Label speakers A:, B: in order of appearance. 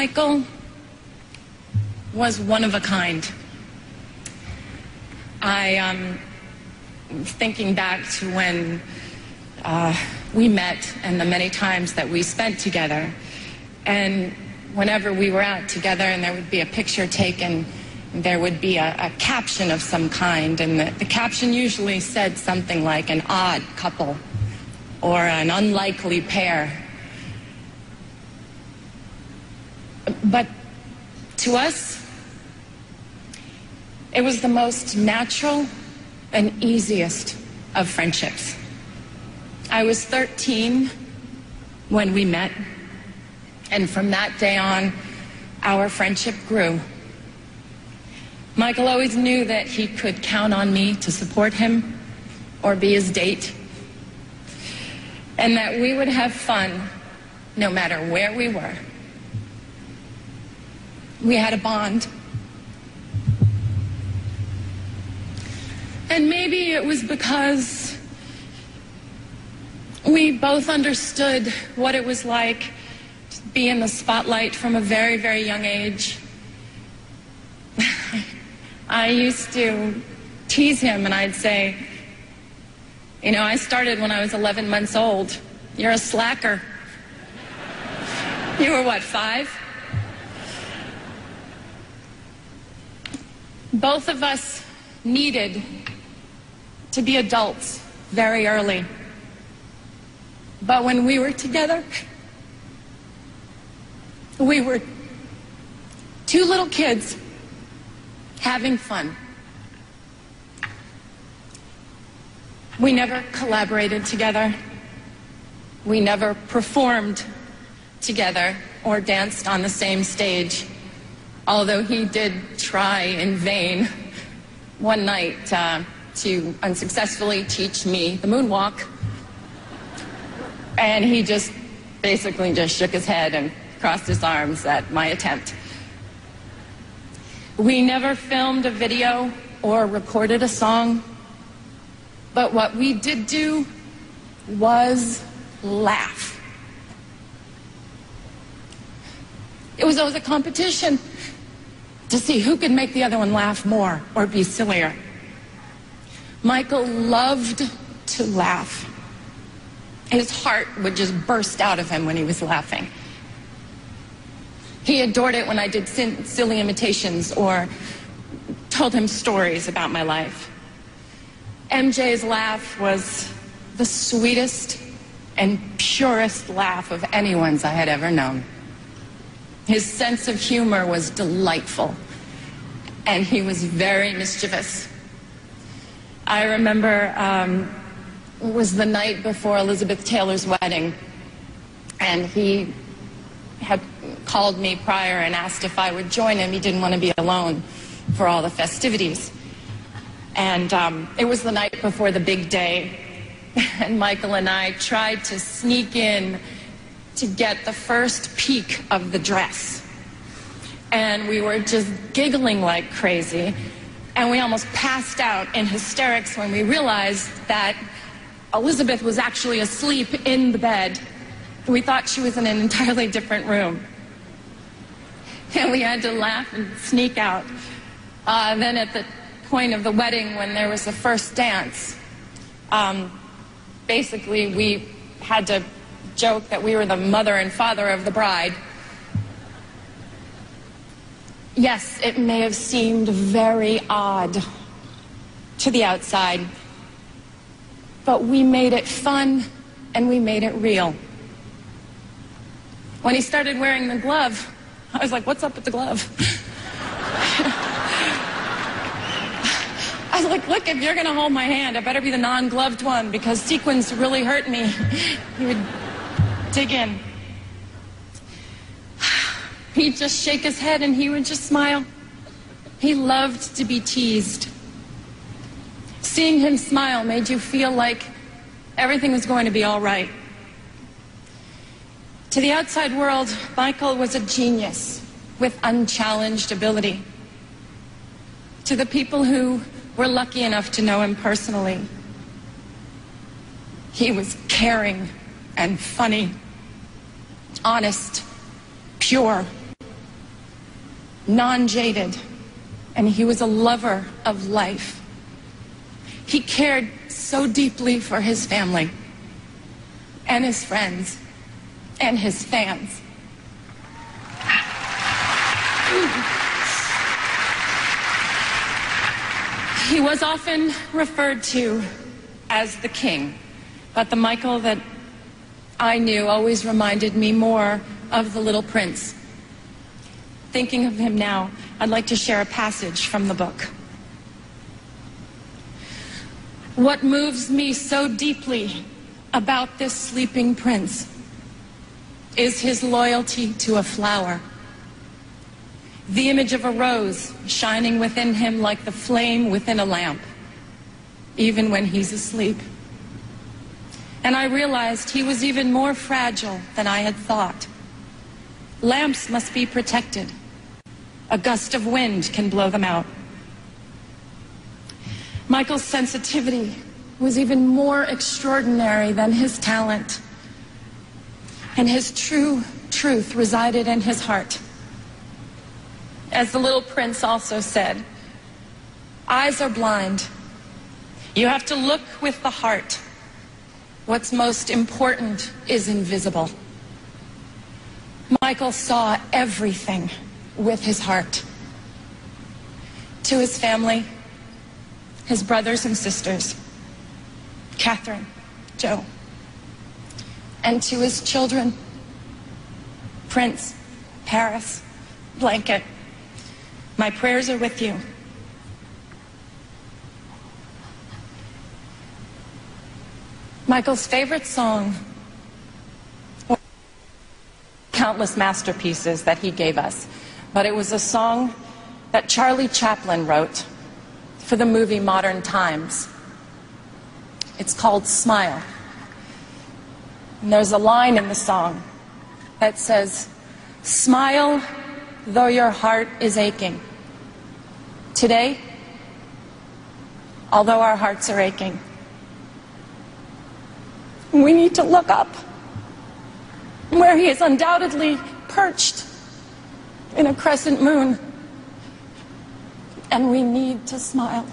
A: Michael was one of a kind. Thinking back to when we met and the many times that we spent together, and whenever we were out together and there would be a picture taken, there would be a caption of some kind, and the caption usually said something like an odd couple or an unlikely pair. But to us, it was the most natural and easiest of friendships. I was 13 when we met, and from that day on, our friendship grew. Michael always knew that he could count on me to support him or be his date, and that we would have fun no matter where we were. We had a bond. And maybe it was because we both understood what it was like to be in the spotlight from a very, very young age. I used to tease him and I'd say, you know, I started when I was 11 months old. You're a slacker. You were what, 5? Both of us needed to be adults very early. But when we were together, we were two little kids having fun. We never collaborated together. We never performed together or danced on the same stage, although he did try in vain one night to unsuccessfully teach me the moonwalk. And he just basically just shook his head and crossed his arms at my attempt. We never filmed a video or recorded a song, but what we did do was laugh. It was always a competition to see who could make the other one laugh more or be sillier. Michael loved to laugh. His heart would just burst out of him when he was laughing. He adored it when I did silly imitations or told him stories about my life. MJ's laugh was the sweetest and purest laugh of anyone's I had ever known. His sense of humor was delightful, and he was very mischievous. I remember it was the night before Elizabeth Taylor's wedding, and he had called me prior and asked if I would join him. He didn't want to be alone for all the festivities. And it was the night before the big day, and Michael and I tried to sneak in to get the first peek of the dress. And we were just giggling like crazy, and we almost passed out in hysterics when we realized that Elizabeth was actually asleep in the bed. We thought she was in an entirely different room. And we had to laugh and sneak out. Then at the point of the wedding, when there was the first dance, basically we had to joke that we were the mother and father of the bride. Yes, it may have seemed very odd to the outside, but we made it fun and we made it real. When he started wearing the glove, I was like, what's up with the glove? I was like, look, if you're going to hold my hand, it better be the non-gloved one, because sequins really hurt me. He would dig in. He'd just shake his head and he would just smile. He loved to be teased. Seeing him smile made you feel like everything was going to be all right. To the outside world, Michael was a genius with unchallenged ability. To the people who were lucky enough to know him personally, he was caring and funny, honest, pure, non-jaded, and he was a lover of life. He cared so deeply for his family and his friends and his fans. He was often referred to as the king, but the Michael that I knew always reminded me more of the little prince. Thinking of him now, I'd like to share a passage from the book. What moves me so deeply about this sleeping prince is his loyalty to a flower. The image of a rose shining within him like the flame within a lamp, even when he's asleep. And I realized he was even more fragile than I had thought. Lamps must be protected. A gust of wind can blow them out. Michael's sensitivity was even more extraordinary than his talent. And his true truth resided in his heart. As the little prince also said, eyes are blind. You have to look with the heart. What's most important is invisible. Michael saw everything with his heart. To his family, his brothers and sisters, Catherine, Joe, and to his children, Prince, Paris, Blanket, my prayers are with you. Michael's favorite song, countless masterpieces that he gave us, but it was a song that Charlie Chaplin wrote for the movie Modern Times. It's called Smile. And there's a line in the song that says, smile though your heart is aching. Today, although our hearts are aching, we need to look up where he is undoubtedly perched in a crescent moon, and we need to smile.